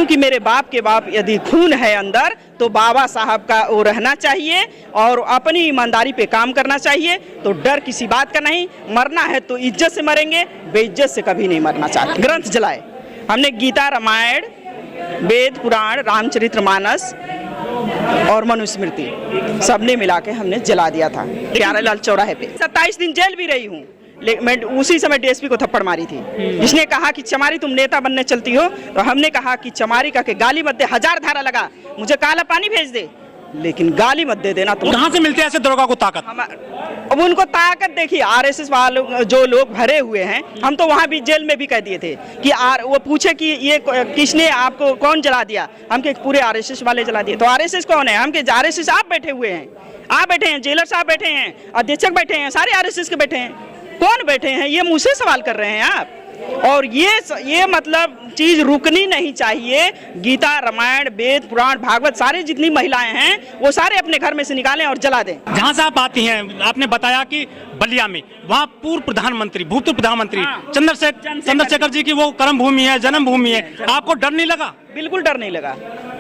क्योंकि मेरे बाप के बाप यदि खून है अंदर तो बाबा साहब का वो रहना चाहिए और अपनी ईमानदारी पे काम करना चाहिए। तो डर किसी बात का नहीं, मरना है तो इज्जत से मरेंगे, बेइज्जत से कभी नहीं मरना चाहते। ग्रंथ जलाए हमने, गीता, रामायण, वेद, पुराण, रामचरितमानस और मनुस्मृति सबने मिला के हमने जला दिया था प्यारेलाल चौराहे पे। 27 दिन जेल भी रही हूँ, मैं उसी समय डीएसपी को थप्पड़ मारी थी, जिसने कहा कि चमारी तुम नेता बनने चलती हो। तो हमने कहा कि चमारी का के गाली मत दे, 1000 धारा लगा, मुझे काला पानी भेज दे, लेकिन गाली मत दे देना। तुम कहाँ से मिलते हैं ऐसे दरोगा को ताकत? अब उनको ताकत देखिए, आरएसएस वालों जो लोग भरे हुए हैं, हम तो वहाँ भी जेल में भी कह दिए थे कि वो पूछे कि ये किसने आपको कौन जला दिया, हम के पूरे आरएसएस वाले जला दिए। तो आरएसएस कौन है? हम के आरएसएस आप बैठे हुए हैं, आप बैठे हैं, जेलर साहब बैठे हैं, अधीक्षक बैठे हैं, सारे आरएसएस के बैठे हैं। कौन बैठे हैं? ये मुझसे सवाल कर रहे हैं आप। और ये मतलब चीज रुकनी नहीं चाहिए। गीता, रामायण, वेद, पुराण, भागवत सारे जितनी महिलाएं हैं वो सारे अपने घर में से निकालें और जला दें। जहाँ से आप आती हैं, आपने बताया कि बलिया में वहाँ पूर्व प्रधानमंत्री, भूतपूर्व प्रधानमंत्री चंद्रशेखर जी की वो कर्म भूमि है, जन्म भूमि है। आपको डर नहीं लगा? बिल्कुल डर नहीं लगा,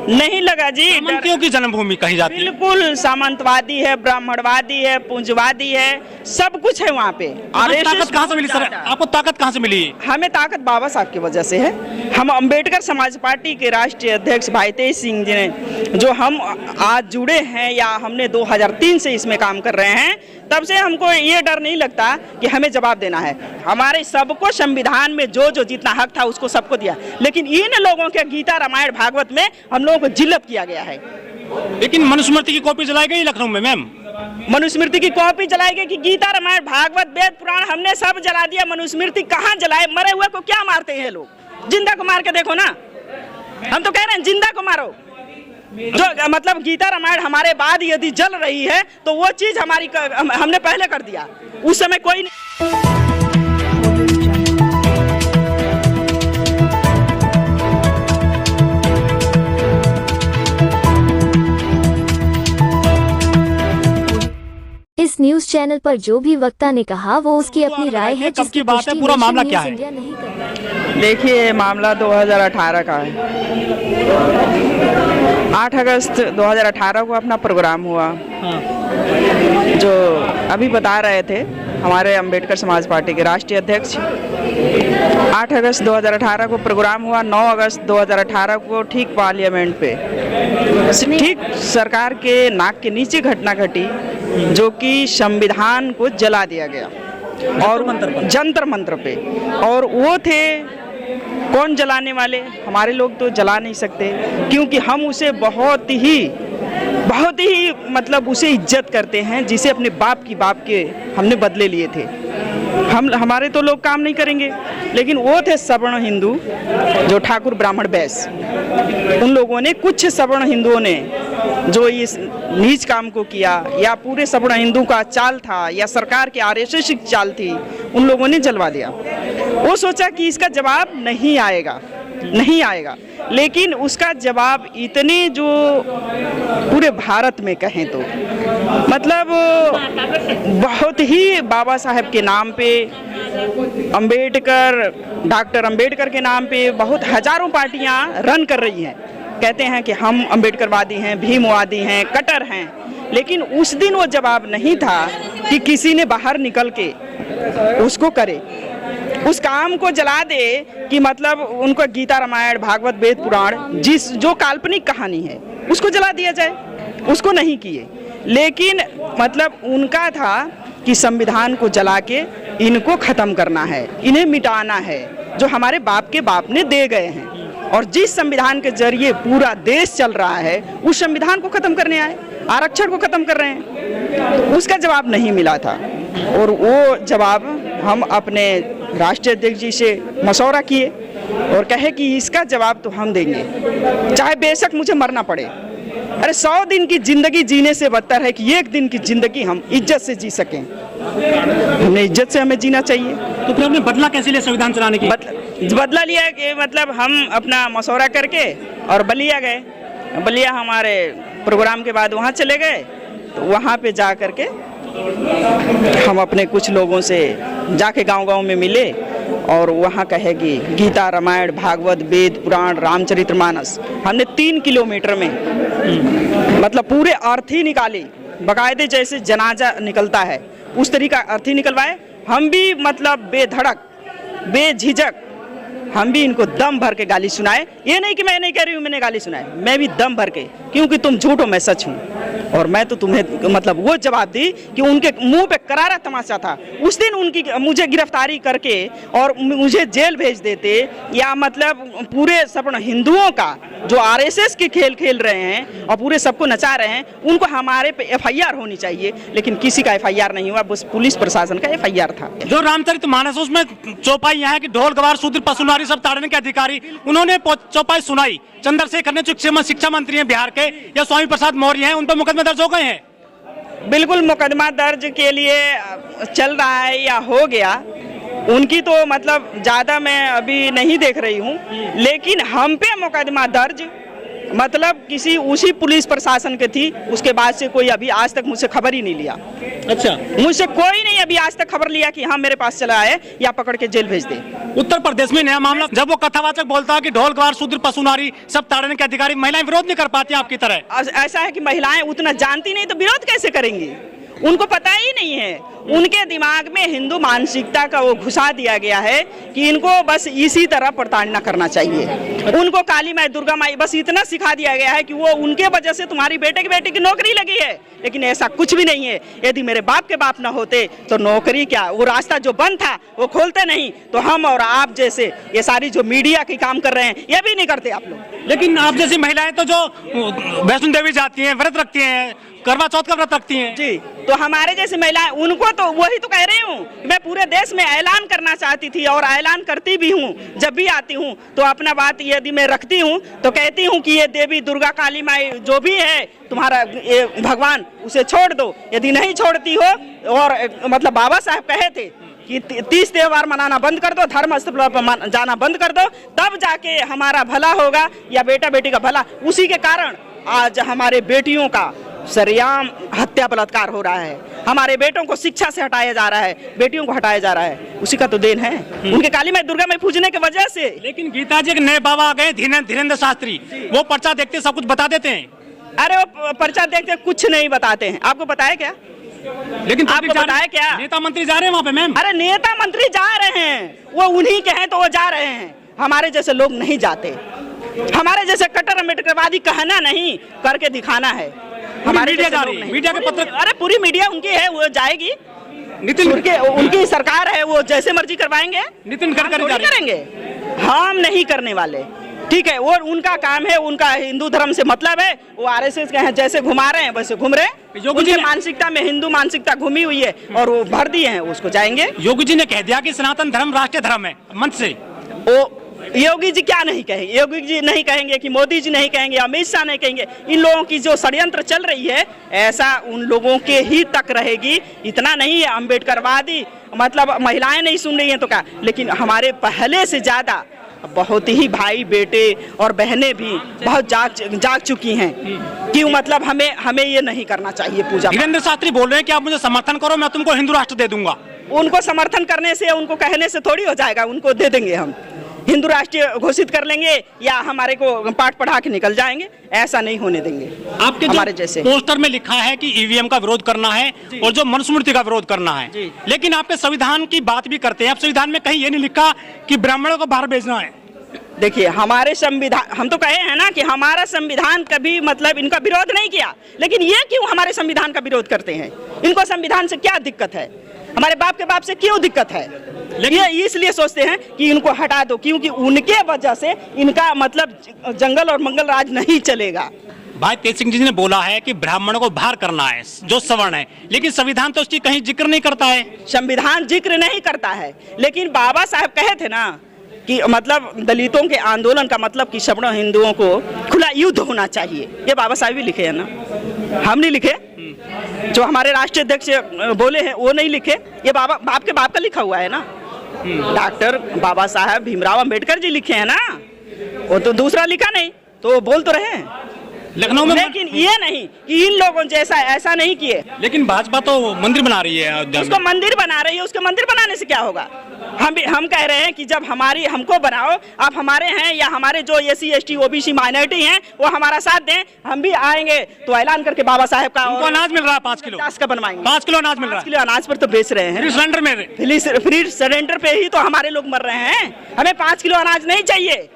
नहीं लगा जी। सामंतियों की जन्मभूमि कही जाती है। बिल्कुल, सामंतवादी है, ब्राह्मणवादी है, पूंजवादी है, सब कुछ है वहाँ पे। ताकत कहाँ से मिली सर? आपको ताकत कहाँ से मिली? हमें ताकत बाबा साहब की वजह से है। हम अंबेडकर समाज पार्टी के राष्ट्रीय अध्यक्ष भाई तेज सिंह जी ने, जो हम आज जुड़े हैं या हमने 2003 से इसमें काम कर रहे हैं, तब से हमको ये डर नहीं लगता कि हमें जवाब देना है। हमारे सबको संविधान में जो जितना हक था उसको सबको दिया, लेकिन इन लोगों के गीता, रामायण, भागवत में हम लोगों को जिल्लत किया गया है। लेकिन मनुस्मृति की कॉपी जलाई गई लखनऊ में मैम। मनुस्मृति की कॉपी जलाई गई कि गीता, रामायण, भागवत, वेद, पुराण हमने सब जला दिया। मनुस्मृति कहाँ जलाए? मरे हुए को क्या मारते हैं लोग? जिंदा को मार के देखो ना। हम तो कह रहे हैं जिंदा को मारो। जो मतलब गीता, रामायण हमारे बाद यदि जल रही है तो वो चीज हमारी हमने पहले कर दिया, उस समय कोई नहीं। इस न्यूज चैनल पर जो भी वक्ता ने कहा वो उसकी अपनी राय है, जिसकी बात है। पूरा मामला क्या है? देखिए, मामला 2018 का है। 8 अगस्त 2018 को अपना प्रोग्राम हुआ। जो अभी बता रहे थे हमारे अंबेडकर समाज पार्टी के राष्ट्रीय अध्यक्ष, 8 अगस्त 2018 को प्रोग्राम हुआ। 9 अगस्त 2018 को ठीक पार्लियामेंट पे, ठीक सरकार के नाक के नीचे घटना घटी, जो कि संविधान को जला दिया गया और जंतर मंत्र पे। और वो थे कौन जलाने वाले? हमारे लोग तो जला नहीं सकते, क्योंकि हम उसे बहुत ही मतलब उसे इज्जत करते हैं, जिसे अपने बाप के हमने बदले लिए थे। हमारे तो लोग काम नहीं करेंगे, लेकिन वो थे सवर्ण हिंदू, जो ठाकुर ब्राह्मण वैश्य। उन लोगों ने, कुछ सवर्ण हिंदुओं ने जो इस नीच काम को किया, या पूरे सवर्ण हिंदू का चाल था, या सरकार के आरएसएस की चाल थी, उन लोगों ने जलवा दिया। वो सोचा कि इसका जवाब नहीं आएगा, लेकिन उसका जवाब इतने जो पूरे भारत में कहें तो मतलब बहुत ही बाबा साहब के नाम पे, डॉक्टर अंबेडकर के नाम पे बहुत हजारों पार्टियां रन कर रही हैं। कहते हैं कि हम अंबेडकरवादी हैं, भीमवादी हैं, कट्टर हैं, लेकिन उस दिन वो जवाब नहीं था कि किसी ने बाहर निकल के उसको करे, उस काम को जला दे कि मतलब उनको गीता, रामायण, भागवत, वेद, पुराण जो काल्पनिक कहानी है उसको जला दिया जाए। उसको नहीं किए, लेकिन मतलब उनका था कि संविधान को जला के इनको खत्म करना है, इन्हें मिटाना है, जो हमारे बाप के बाप ने दे गए हैं। और जिस संविधान के जरिए पूरा देश चल रहा है, उस संविधान को खत्म करने आए, आरक्षण को खत्म कर रहे हैं। तो उसका जवाब नहीं मिला था, और वो जवाब हम अपने राष्ट्रीय अध्यक्ष जी से मशवरा किए और कहे कि इसका जवाब तो हम देंगे, चाहे बेशक मुझे मरना पड़े। अरे 100 दिन की जिंदगी जीने से बदतर है कि एक दिन की जिंदगी हम इज्जत से जी सकें। हमें इज्जत से हमें जीना चाहिए। तो फिर आपने बदला कैसे लिया संविधान चलाने की? बदला लिया कि मतलब हम अपना मशवरा करके और बलिया गए। बलिया हमारे प्रोग्राम के बाद वहाँ चले गए, तो वहाँ पे जा करके हम अपने कुछ लोगों से जाके गांव-गांव में मिले और वहाँ कहेगी गीता, रामायण, भागवत, वेद, पुराण, रामचरितमानस। हमने 3 किलोमीटर में मतलब पूरे अर्थी निकाली, बाकायदे जैसे जनाजा निकलता है उस तरीका अर्थी निकलवाए। हम भी मतलब बेधड़क बेझिझक हम भी इनको दम भर के गाली सुनाए। ये नहीं कि मैं नहीं कह रही हूँ मैंने गाली सुनाए, मैं भी दम भर के, क्योंकि तुम झूठ हो मैं सच हूँ। और मैं तो तुम्हें मतलब वो जवाब दी कि उनके मुंह पे करारा तमाचा था। उस दिन उनकी मुझे गिरफ्तारी करके और मुझे जेल भेज देते, या मतलब पूरे सब हिंदुओं का जो आरएसएस के खेल खेल रहे हैं और पूरे सबको नचा रहे हैं, उनको हमारे पे एफआईआर होनी चाहिए, लेकिन किसी का एफआईआर नहीं हुआ, बस पुलिस प्रशासन का एफआईआर था। जो रामचरितमानस उसमें चौपाई यहाँ की ढोल गवार शूद्र पशुनारी सब ताड़ने के अधिकारी, उन्होंने चौपाई सुनाई। चंद्रशेखर ने जो शिक्षा मंत्री हैं बिहार के या स्वामी प्रसाद मौर्य हैं, उन पर मुकदमे दर्ज हो गए हैं। बिल्कुल मुकदमा दर्ज के लिए चल रहा है या हो गया, उनकी तो मतलब ज़्यादा मैं अभी नहीं देख रही हूँ, लेकिन हम पे मुकदमा दर्ज मतलब किसी उसी पुलिस प्रशासन के थी, उसके बाद से कोई अभी आज तक मुझसे खबर ही नहीं लिया। अच्छा, मुझसे कोई नहीं अभी आज तक खबर लिया कि हाँ मेरे पास चला है या पकड़ के जेल भेज दे। उत्तर प्रदेश में नया मामला, जब वो कथावाचक बोलता है कि ढोल गवार शूद्र पशुनारी सब ताड़ने के अधिकारी, महिलाएं विरोध नहीं कर पाती आपकी तरह। ऐसा है कि महिलाएं उतना जानती नहीं तो विरोध कैसे करेंगी, उनको पता ही नहीं है। उनके दिमाग में हिंदू मानसिकता का वो घुसा दिया गया है कि इनको बस इसी तरह प्रताड़ना करना चाहिए। उनको काली माई, दुर्गा माई बस इतना सिखा दिया गया है कि वो उनके वजह से तुम्हारी बेटे की नौकरी लगी है, लेकिन ऐसा कुछ भी नहीं है। यदि मेरे बाप के बाप ना होते तो नौकरी क्या, वो रास्ता जो बंद था वो खोलते नहीं, तो हम और आप जैसे ये सारी जो मीडिया की काम कर रहे हैं ये भी नहीं करते आप लोग। लेकिन आप जैसी महिलाएं तो जो वैष्णो देवी जाती हैं, व्रत रखती हैं, करवा चौथ का व्रत रखती हैं जी, तो हमारे जैसे महिलाएं, उनको तो वही तो कह रही हूँ, मैं पूरे देश में ऐलान करना चाहती थी और ऐलान करती भी हूँ। जब भी आती हूँ तो अपना बात यदि मैं रखती हूँ तो कहती हूँ कि ये देवी दुर्गा काली माई जो भी है तुम्हारा ये भगवान, उसे छोड़ दो। यदि नहीं छोड़ती हो और मतलब बाबा साहब कहे थे कि 30 त्योहार मनाना बंद कर दो, धर्म स्थल पर जाना बंद कर दो, तब जाके हमारा भला होगा या बेटा बेटी का भला। उसी के कारण आज हमारे बेटियों का सरेआम हत्या बलात्कार हो रहा है, हमारे बेटों को शिक्षा से हटाया जा रहा है, बेटियों को हटाया जा रहा है, उसी का तो देन है उनके काली माई दुर्गा माई पूजने की वजह से। लेकिन गीता जी के नए बाबा आ गए धीरेन्द्र शास्त्री, वो पर्चा देखते सब कुछ बता देते हैं। अरे वो पर्चा देखते कुछ नहीं बताते हैं, आपको बताया क्या? लेकिन आपको बताया क्या? नेता मंत्री जा रहे हैं वहाँ पे मैम। अरे नेता मंत्री जा रहे हैं, वो उन्हीं के हैं तो वो जा रहे हैं, हमारे जैसे लोग नहीं जाते। हमारे जैसे कट्टर अम्बेडकरवादी कहना नहीं, करके दिखाना है। हमारे मीडिया जा रही है, मीडिया के पत्र, अरे पूरी मीडिया उनकी है, वो जाएगी। नितिन उनकी सरकार है, वो जैसे मर्जी करवाएंगे। नितिन गडकरी करेंगे, हम नहीं करने वाले, ठीक है। वो उनका काम है, उनका हिंदू धर्म से मतलब है, वो आरएसएस के हैं, जैसे घुमा रहे हैं वैसे घूम रहे हैं। उनकी मानसिकता में हिंदू मानसिकता घुमी हुई है और वो भर दिए हैं, उसको जाएंगे। योगी जी ने कह दिया कि सनातन धर्म राष्ट्रीय धर्म है मंच से। वो योगी जी क्या नहीं कहेंगे, योगी जी नहीं कहेंगे कि मोदी जी नहीं कहेंगे, अमित शाह नहीं कहेंगे। इन लोगों की जो षड्यंत्र चल रही है ऐसा उन लोगों के ही तक रहेगी, इतना नहीं है। अम्बेडकरवादी मतलब महिलाएं नहीं सुन रही हैं तो क्या, लेकिन हमारे पहले से ज्यादा बहुत ही भाई बेटे और बहनें भी बहुत जाग चुकी हैं कि मतलब हमें ये नहीं करना चाहिए पूजा। धीरेन्द्र शास्त्री बोल रहे हैं कि आप मुझे समर्थन करो, मैं तुमको हिंदू राष्ट्र दे दूंगा। उनको समर्थन करने से, उनको कहने से थोड़ी हो जाएगा, उनको दे देंगे हम, हिंदू राष्ट्रीय घोषित कर लेंगे या हमारे को पाठ पढ़ा के निकल जाएंगे, ऐसा नहीं होने देंगे। आपके हमारे जैसे पोस्टर में लिखा है कि ईवीएम का विरोध करना है और जो मनुस्मृति का विरोध करना है, लेकिन आपके संविधान की बात भी करते हैं। आप संविधान में कहीं ये नहीं लिखा कि ब्राह्मणों को बाहर भेजना है। देखिए हमारे संविधान, हम तो कहे हैं ना कि हमारा संविधान कभी मतलब इनका विरोध नहीं किया, लेकिन ये क्यों हमारे संविधान का विरोध करते हैं? इनको संविधान से क्या दिक्कत है? हमारे बाप के बाप से क्यों दिक्कत है? लेकिन इसलिए सोचते हैं कि इनको हटा दो, क्योंकि उनके वजह से इनका मतलब जंगल और मंगल राज नहीं चलेगा। भाई तेज सिंह जी ने बोला है कि ब्राह्मणों को बाहर करना है जो सवर्ण है, लेकिन संविधान तो उसकी कहीं जिक्र नहीं करता है। संविधान जिक्र नहीं करता है, लेकिन बाबा साहब कहे थे ना कि मतलब दलितों के आंदोलन का मतलब कि सवर्ण हिंदुओं को खुला युद्ध होना चाहिए। ये बाबा साहब भी लिखे हैं ना, हम नहीं लिखे। जो हमारे राष्ट्रीय अध्यक्ष बोले हैं वो नहीं लिखे, ये बाप के बाप का लिखा हुआ है ना। डॉक्टर बाबा साहब भीमराव अंबेडकर जी लिखे हैं ना, वो तो दूसरा लिखा नहीं, तो बोल तो रहे हैं। लखनऊ में, लेकिन ये नहीं कि इन लोगों जैसा ऐसा नहीं किए। लेकिन भाजपा तो मंदिर बना रही है अयोध्या में। उसको मंदिर बना रही है, उसके मंदिर बनाने से क्या होगा? हम कह रहे हैं कि जब हमको बनाओ, आप हमारे हैं या हमारे जो SC ST OBC माइनॉरिटी हैं वो हमारा साथ दें, हम भी आएंगे तो ऐलान करके बाबा साहेब का उनको अनाज मिल रहा है 5 किलो, 50 का बनवाएंगे। 5 किलो अनाज मिल रहा 5 किलो अनाज पर तो बेच रहे हैं, है सिलेंडर में। फ्री सिलेंडर पे ही तो हमारे लोग मर रहे हैं। हमें 5 किलो अनाज नहीं चाहिए,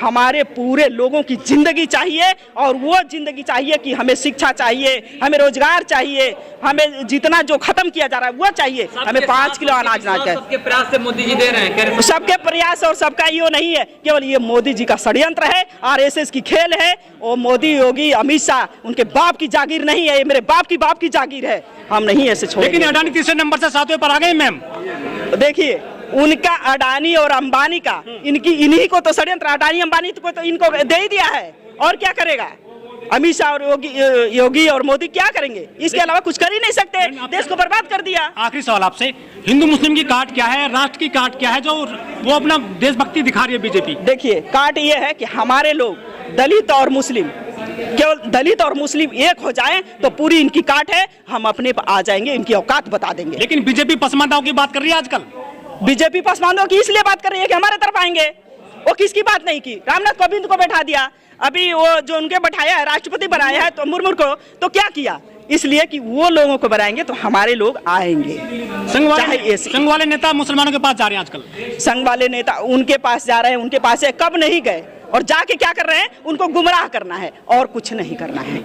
हमारे पूरे लोगों की जिंदगी चाहिए। और वो जिंदगी चाहिए कि हमें शिक्षा चाहिए, हमें रोजगार चाहिए, हमें जितना जो खत्म किया जा रहा है वो चाहिए। हमें 5 किलो अनाज ना चाहिए। सबके प्रयास से मोदी जी दे रहे हैं, सबके प्रयास और सबका ये नहीं है, केवल ये मोदी जी का षड्यंत्र है, RSS की खेल है। और मोदी योगी अमित शाह उनके बाप की जागीर नहीं है, ये मेरे बाप की जागीर है। हम नहीं ऐसे छोड़ेंगे। लेकिन अडानी तीसरे नंबर से 7वें पर आ गए मैम। देखिए उनका अडानी और अंबानी का इन्हीं को तो षड्यंत्र, अडानी अंबानी को तो इनको दे ही दिया है, और क्या करेगा? अमित शाह और योगी और मोदी क्या करेंगे? इसके अलावा कुछ कर ही नहीं सकते, देश को बर्बाद कर दिया। आखिरी सवाल आपसे, हिंदू मुस्लिम की काट क्या है, राष्ट्र की काट क्या है जो वो अपना देशभक्ति दिखा रही है बीजेपी? देखिए काट ये है कि हमारे लोग दलित और मुस्लिम, केवल दलित और मुस्लिम एक हो जाएं तो पूरी इनकी काट है, हम अपने पर आ जाएंगे, इनकी औकात बता देंगे। लेकिन बीजेपी पसमानदाओं की बात कर रही है आजकल। बीजेपी पसमानदों की इसलिए बात कर रही है कि हमारे तरफ आएंगे। वो किसकी बात नहीं की? रामनाथ कोविंद को बैठा दिया, अभी वो जो उनके बैठाया है राष्ट्रपति बनाया है तो मुर्मू को, तो क्या किया? इसलिए कि वो लोगों को बनाएंगे तो हमारे लोग आएंगे। संघ वाले नेता मुसलमानों के पास जा रहे हैं आजकल। संघ वाले नेता उनके पास जा रहे हैं, उनके पास है, कब नहीं गए, और जाके क्या कर रहे हैं? उनको गुमराह करना है और कुछ नहीं करना है।